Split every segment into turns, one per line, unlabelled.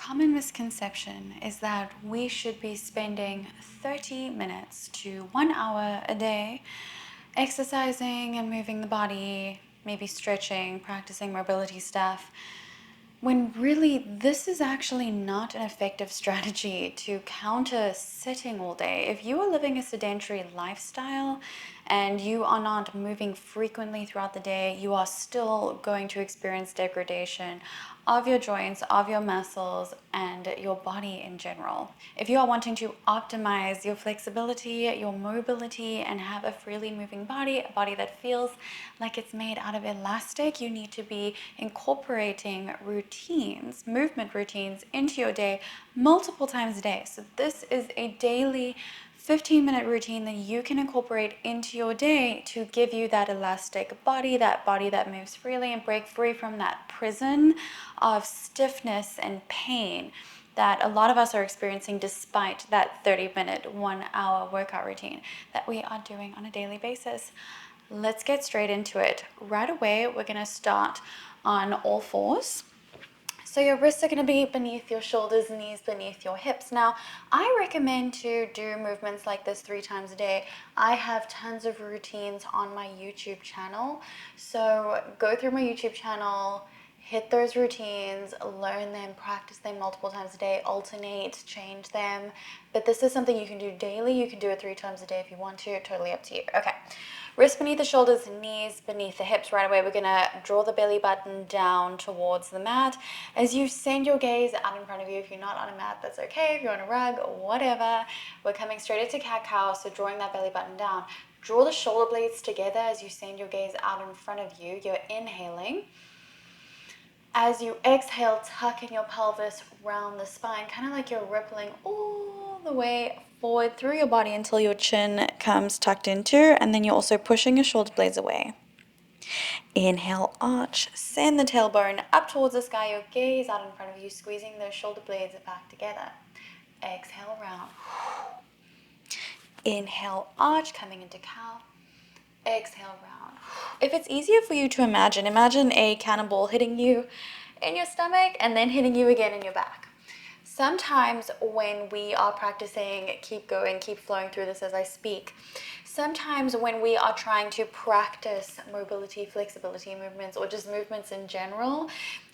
common misconception is that we should be spending 30 minutes to 1 hour a day exercising and moving the body, maybe stretching, practicing mobility stuff, when really this is actually not an effective strategy to counter sitting all day. If you are living a sedentary lifestyle and you are not moving frequently throughout the day, you are still going to experience degradation of your joints, of your muscles, and your body in general. If you are wanting to optimize your flexibility, your mobility, and have a freely moving body, a body that feels like it's made out of elastic, you need to be incorporating routines, movement routines into your day multiple times a day. So this is a daily 15-minute routine that you can incorporate into your day to give you that elastic body that moves freely, and break free from that prison of stiffness and pain that a lot of us are experiencing despite that 30-minute, 1 hour workout routine that we are doing on a daily basis. Let's get straight into it. Right away, we're going to start on all fours. So your wrists are going to be beneath your shoulders, knees beneath your hips. Now, I recommend to do movements like this 3 times a day. I have tons of routines on my YouTube channel. So go through my YouTube channel, hit those routines, learn them, practice them multiple times a day, alternate, change them. But this is something you can do daily. You can do it 3 times a day if you want to. Totally up to you. Okay. Wrists beneath the shoulders, knees beneath the hips. Right away, we're going to draw the belly button down towards the mat. As you send your gaze out in front of you, if you're not on a mat, that's okay. If you're on a rug, whatever. We're coming straight into cat-cow, so drawing that belly button down. Draw the shoulder blades together as you send your gaze out in front of you. You're inhaling. As you exhale, tuck in your pelvis, round the spine, kind of like you're rippling all the way forward through your body until your chin comes tucked into, and then you're also pushing your shoulder blades away. Inhale, arch, send the tailbone up towards the sky, your gaze out in front of you, squeezing those shoulder blades back together. Exhale, round. Inhale, arch, coming into cow. Exhale, round. If it's easier for you to imagine a cannonball hitting you in your stomach and then hitting you again in your back. Sometimes when we are practicing, keep going, keep flowing through this as I speak. Sometimes when we are trying to practice mobility, flexibility movements, or just movements in general,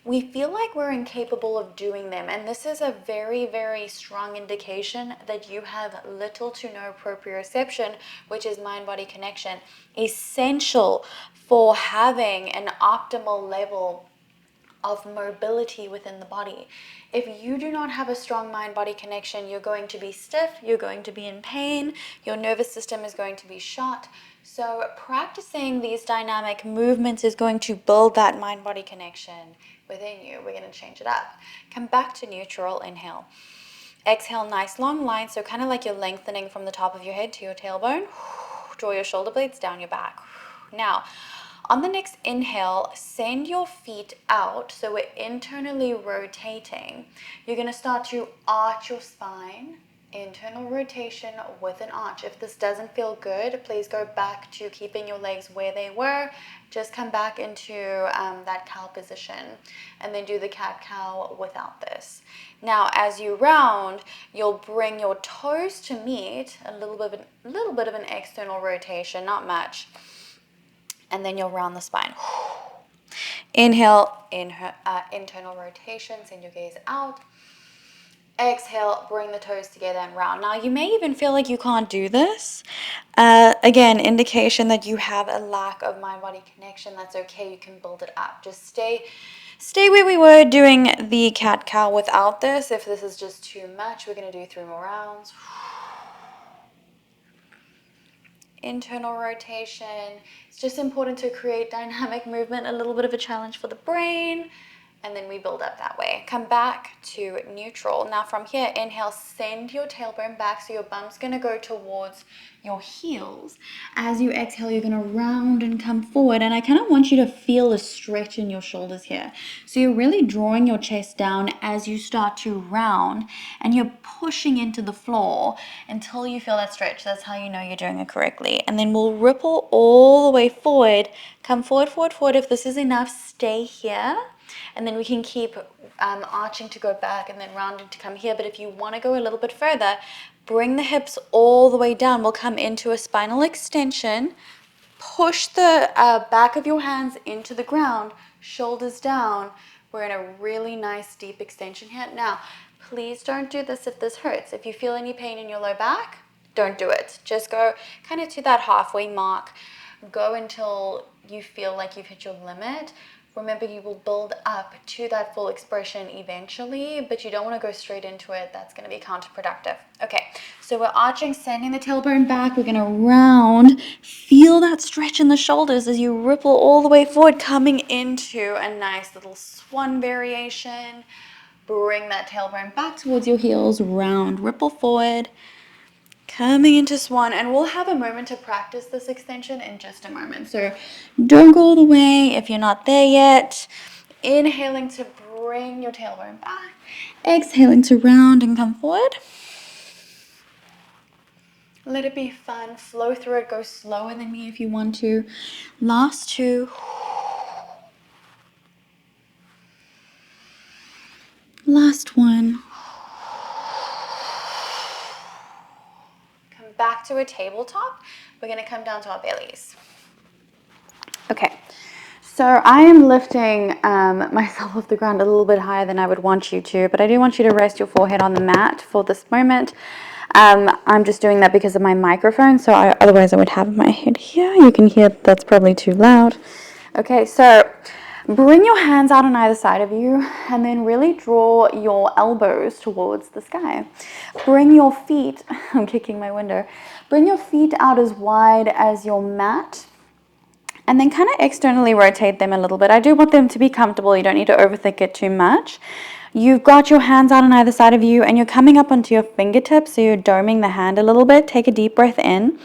we feel like we're incapable of doing them. And this is a very, very strong indication that you have little to no proprioception, which is mind-body connection, essential for having an optimal level of mobility within the body. If you do not have a strong mind-body connection, you're going to be stiff, you're going to be in pain, your nervous system is going to be shot. So practicing these dynamic movements is going to build that mind-body connection within you. We're going to change it up. Come back to neutral, inhale. Exhale, nice long line, so kind of like you're lengthening from the top of your head to your tailbone. Draw your shoulder blades down your back. Now, on the next inhale, send your feet out, so we're internally rotating. You're going to start to arch your spine, internal rotation with an arch. If this doesn't feel good, please go back to keeping your legs where they were. Just come back into that cow position, and then do the cat-cow without this. Now, as you round, you'll bring your toes to meet, a little bit of an external rotation, not much. And then you'll round the spine. Inhale, internal rotation, send your gaze out. Exhale, bring the toes together and round. Now, you may even feel like you can't do this. Again, indication that you have a lack of mind-body connection. That's okay, you can build it up. Just stay where we were doing the cat-cow without this. If this is just too much, we're gonna do 3 more rounds. Internal rotation. It's just important to create dynamic movement, a little bit of a challenge for the brain, and then we build up that way. Come back to neutral. Now from here, inhale, send your tailbone back, so your bum's gonna go towards your heels. As you exhale, you're gonna round and come forward, and I kind of want you to feel a stretch in your shoulders here. So you're really drawing your chest down as you start to round, and you're pushing into the floor until you feel that stretch. That's how you know you're doing it correctly. And then we'll ripple all the way forward. Come forward, forward, forward. If this is enough, stay here. And then we can keep arching to go back and then rounding to come here. But if you want to go a little bit further, bring the hips all the way down. We'll come into a spinal extension. Push the back of your hands into the ground, shoulders down. We're in a really nice deep extension here. Now, please don't do this if this hurts. If you feel any pain in your low back, don't do it. Just go kind of to that halfway mark. Go until you feel like you've hit your limit. Remember, you will build up to that full expression eventually, but you don't want to go straight into it. That's going to be counterproductive. Okay, so we're arching, sending the tailbone back. We're going to round. Feel that stretch in the shoulders as you ripple all the way forward, coming into a nice little swan variation. Bring that tailbone back towards your heels, round, ripple forward. Coming into swan, and we'll have a moment to practice this extension in just a moment. So don't go all the way if you're not there yet. Inhaling to bring your tailbone back. Exhaling to round and come forward. Let it be fun. Flow through it. Go slower than me if you want to. Last two. Last one. Back to a tabletop. We're going to come down to our bellies. Okay, so I am lifting myself off the ground a little bit higher than I would want you to, but I do want you to rest your forehead on the mat for this moment. I'm just doing that because of my microphone, so otherwise I would have my head here. You can hear that's probably too loud. Okay, so bring your hands out on either side of you and then really draw your elbows towards the sky. Bring your feet, I'm kicking my window, bring your feet out as wide as your mat and then kind of externally rotate them a little bit. I do want them to be comfortable. You don't need to overthink it too much. You've got your hands out on either side of you and you're coming up onto your fingertips, so you're doming the hand a little bit. Take a deep breath in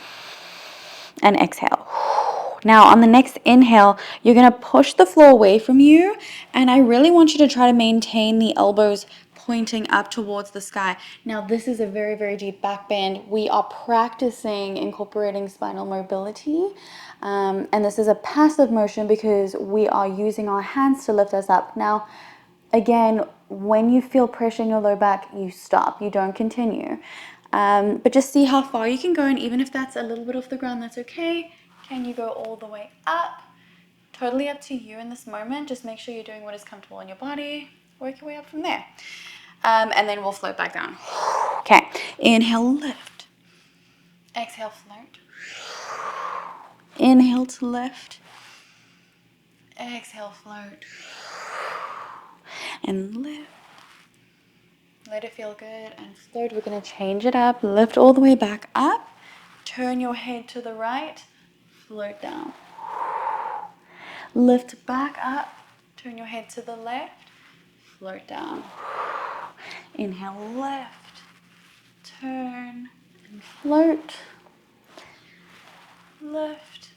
and exhale. Now on the next inhale, you're going to push the floor away from you, and I really want you to try to maintain the elbows pointing up towards the sky. Now this is a very, very deep back bend. We are practicing incorporating spinal mobility, and this is a passive motion because we are using our hands to lift us up. Now, again, when you feel pressure in your low back, you stop, you don't continue. But just see how far you can go, and even if that's a little bit off the ground, that's okay. Can you go all the way up? Totally up to you in this moment. Just make sure you're doing what is comfortable in your body. Work your way up from there. And then we'll float back down. Okay, inhale, lift. Exhale, float. Inhale to lift. Exhale, float. And lift. Let it feel good and float. We're going to change it up. Lift all the way back up. Turn your head to the right. Float down. Lift back up. Turn your head to the left. Float down. Inhale, lift. Turn and float. Lift.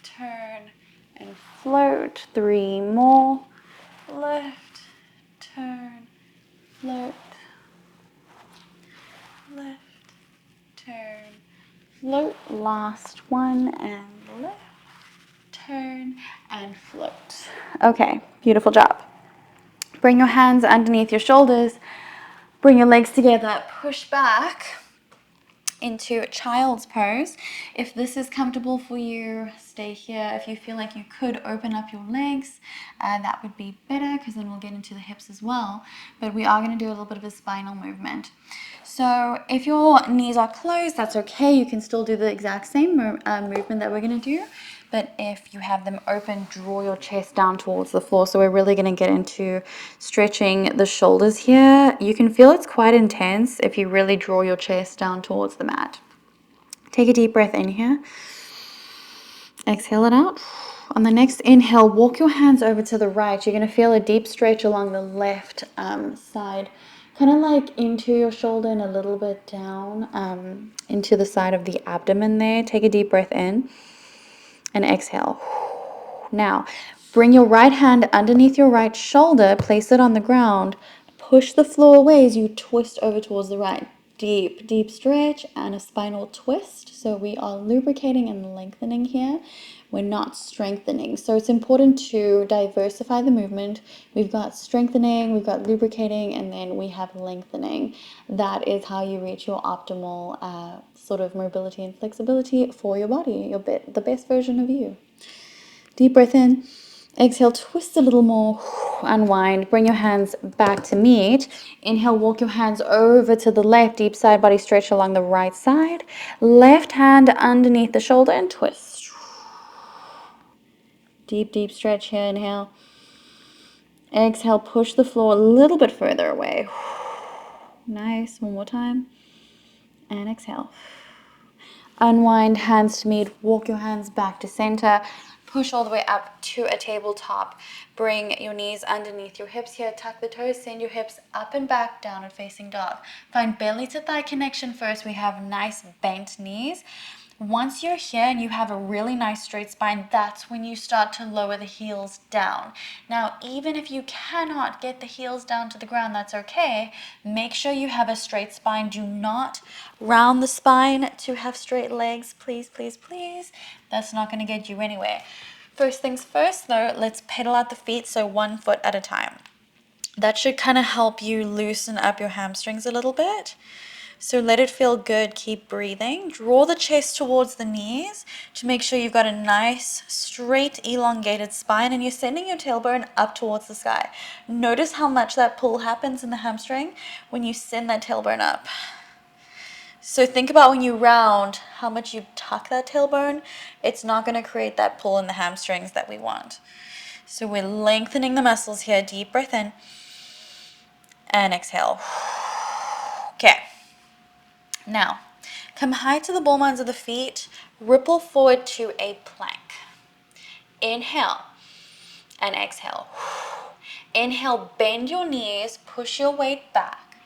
Turn and float. 3 more. Lift. Turn. Float. Lift. Turn. Float. Last one, and lift. Turn and float. Okay, beautiful job. Bring your hands underneath your shoulders. Bring your legs together. Push back into child's pose. If this is comfortable for you, stay here. If you feel like you could open up your legs, that would be better because then we'll get into the hips as well. But we are going to do a little bit of a spinal movement. So if your knees are closed, that's okay. You can still do the exact same movement that we're going to do. But if you have them open, draw your chest down towards the floor. So we're really going to get into stretching the shoulders here. You can feel it's quite intense if you really draw your chest down towards the mat. Take a deep breath in here. Exhale it out. On the next inhale, walk your hands over to the right. You're going to feel a deep stretch along the left side, kind of like into your shoulder and a little bit down into the side of the abdomen there. Take a deep breath in and exhale. Now, bring your right hand underneath your right shoulder, place it on the ground, push the floor away as you twist over towards the right. Deep, deep stretch and a spinal twist. So we are lubricating and lengthening here. We're not strengthening. So it's important to diversify the movement. We've got strengthening, we've got lubricating, and then we have lengthening. That is how you reach your optimal sort of mobility and flexibility for your body, the best version of you. Deep breath in. Exhale, twist a little more, unwind, bring your hands back to meet. Inhale, walk your hands over to the left, deep side body stretch along the right side. Left hand underneath the shoulder and twist. Deep, deep stretch here, inhale. Exhale, push the floor a little bit further away. Nice, one more time. And exhale. Unwind, hands to meet, walk your hands back to center. Push all the way up to a tabletop. Bring your knees underneath your hips here. Tuck the toes, send your hips up and back, downward facing dog. Find belly to thigh connection first. We have nice bent knees. Once you're here and you have a really nice straight spine, that's when you start to lower the heels down. Now, even if you cannot get the heels down to the ground, that's okay. Make sure you have a straight spine. Do not round the spine to have straight legs. Please, please, please. That's not going to get you anywhere. First things first, though, let's pedal out the feet, so 1 foot at a time. That should kind of help you loosen up your hamstrings a little bit. So let it feel good. Keep breathing. Draw the chest towards the knees to make sure you've got a nice, straight, elongated spine, and you're sending your tailbone up towards the sky. Notice how much that pull happens in the hamstring when you send that tailbone up. So think about when you round, how much you tuck that tailbone. It's not going to create that pull in the hamstrings that we want. So we're lengthening the muscles here. Deep breath in and exhale. Okay. Now, come high to the ball mounds of the feet, ripple forward to a plank. Inhale and exhale. Inhale, bend your knees, push your weight back,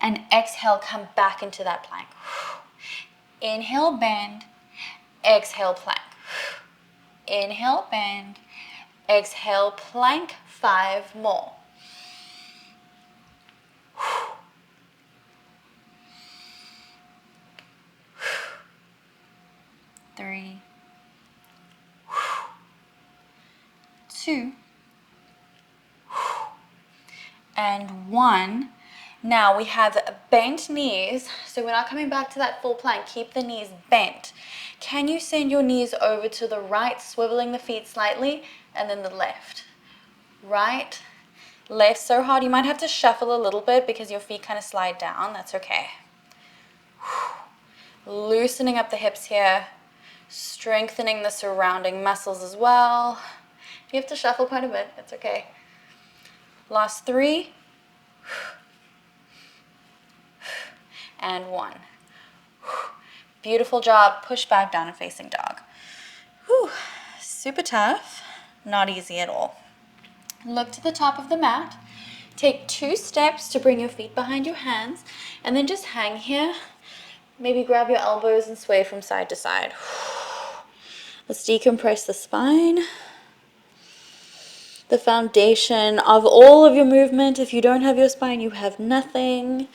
and exhale, come back into that plank. Inhale, bend, exhale, plank. Inhale, bend, exhale, plank. 5 more. 3, 2, and 1. Now we have bent knees, so we're not coming back to that full plank. Keep the knees bent. Can you send your knees over to the right, swiveling the feet slightly, and then the left? Right, left so hard. You might have to shuffle a little bit because your feet kind of slide down. That's okay. Loosening up the hips here. Strengthening the surrounding muscles as well. If you have to shuffle quite a bit, it's okay. Last 3. And 1. Beautiful job. Push back down and facing dog. Whew. Super tough. Not easy at all. Look to the top of the mat. Take 2 steps to bring your feet behind your hands, and then just hang here. Maybe grab your elbows and sway from side to side. Let's decompress the spine. The foundation of all of your movement. If you don't have your spine, you have nothing.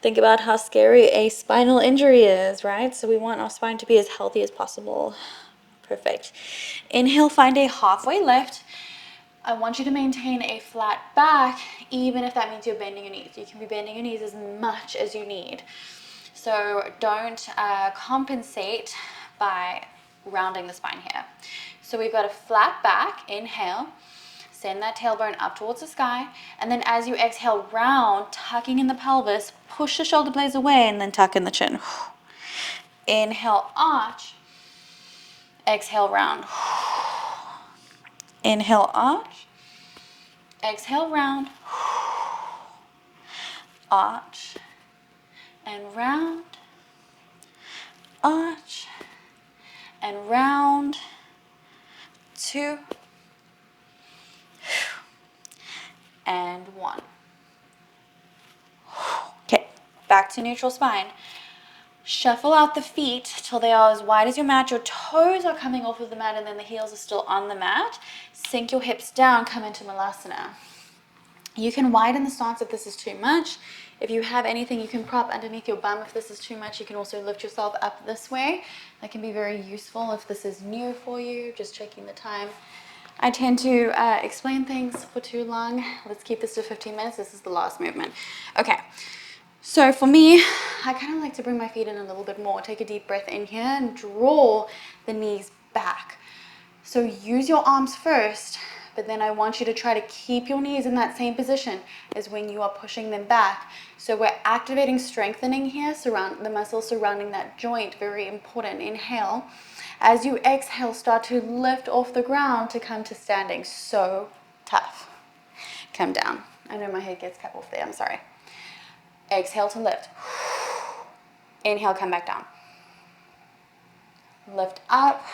Think about how scary a spinal injury is, right? So we want our spine to be as healthy as possible. Perfect. Inhale, find a halfway lift. I want you to maintain a flat back, even if that means you're bending your knees. You can be bending your knees as much as you need. So don't compensate by rounding the spine here. So we've got a flat back. Inhale. Send that tailbone up towards the sky. And then as you exhale, round, tucking in the pelvis, push the shoulder blades away, and then tuck in the chin. Inhale, arch. Exhale, round. Inhale, arch. Exhale, round. Arch. And round. Arch. And round. 2. And 1. Okay, back to neutral spine. Shuffle out the feet till they are as wide as your mat. Your toes are coming off of the mat, and then the heels are still on the mat. Sink your hips down, come into Malasana. You can widen the stance if this is too much. If you have anything you can prop underneath your bum if this is too much, you can also lift yourself up this way. That can be very useful if this is new for you, just checking the time. I tend to explain things for too long. Let's keep this to 15 minutes. This is the last movement. Okay, so for me, I kind of like to bring my feet in a little bit more. Take a deep breath in here and draw the knees back. So use your arms first, but then I want you to try to keep your knees in that same position as when you are pushing them back. So we're activating, strengthening here, surround the muscles surrounding that joint, very important. Inhale. As you exhale, start to lift off the ground to come to standing. So tough. Come down. I know my head gets cut off there, I'm sorry. Exhale to lift. Inhale, come back down. Lift up.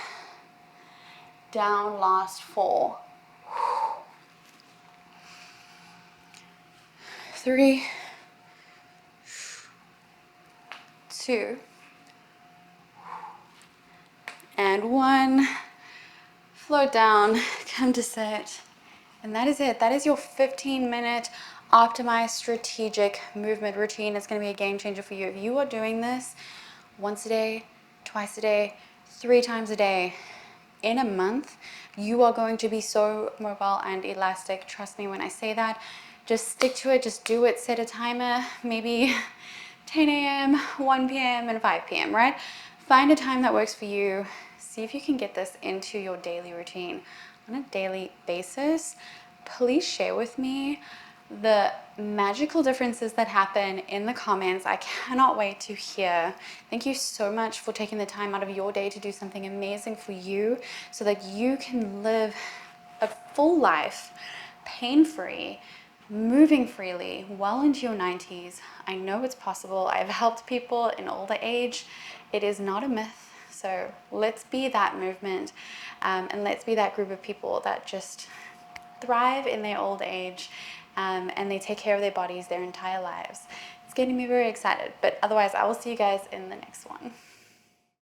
Down, last 4. 3, 2, and 1. Float down, come to sit. And that is it. That is your 15-minute optimized strategic movement routine. It's going to be a game changer for you. If you are doing this once a day, twice a day, 3 times a day, in a month, you are going to be so mobile and elastic. Trust me when I say that. Just stick to it. Just do it. Set a timer, maybe 10 a.m., 1 p.m., and 5 p.m., right? Find a time that works for you. See if you can get this into your daily routine on a daily basis. Please share with me the magical differences that happen in the comments. I cannot wait to hear. Thank you so much for taking the time out of your day to do something amazing for you so that you can live a full life, pain-free, moving freely, well into your 90s. I know it's possible. I've helped people in older age. It is not a myth. So let's be that movement, and let's be that group of people that just thrive in their old age, and they take care of their bodies their entire lives. It's getting me very excited, but otherwise I will see you guys in the next one.